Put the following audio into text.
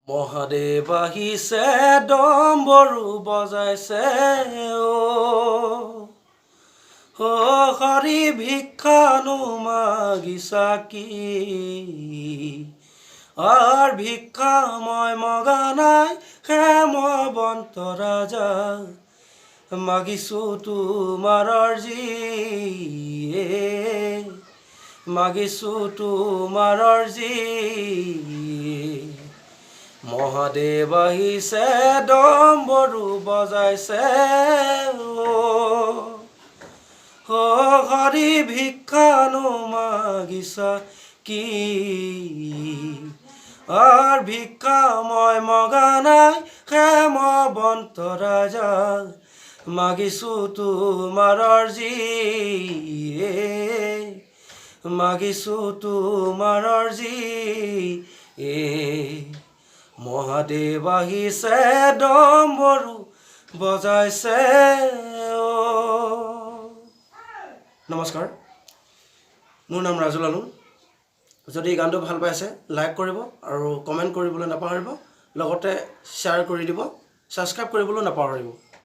মহাদেৱ আহিছে ডম্বৰু বজাইছে ও হৰি ভিক্ষানো মাগিছা কি আৰ ভিক্ষা মই মগা নাই হেমবন্ত ৰাজা মাগিছো তোমাৰ অৰ্জি মাগিছো তোমাৰ অৰ্জি মহাদেৱ আহিছে ডম্বৰু বজাইছে ও হৰি ভিক্ষানো মাগিছা কি আৰ ভিক্ষা মই মগা নাই হেমবন্ত ৰাজা মাগিছো তোমাৰ অৰ্জি মাগিছো তোমাৰ অৰ্জি মহাদেৱ আহিছে ডম্বৰু বজাইছে নমস্কাৰ মোৰ নাম ৰাজুল আলম যদি এই গানটো ভাল পাইছে লাইক কৰিব আৰু কমেণ্ট কৰিবলৈ নাপাহৰিব লগতে শ্বেয়াৰ কৰি দিব ছাবস্ক্ৰাইব কৰিবলৈ নাপাহৰিব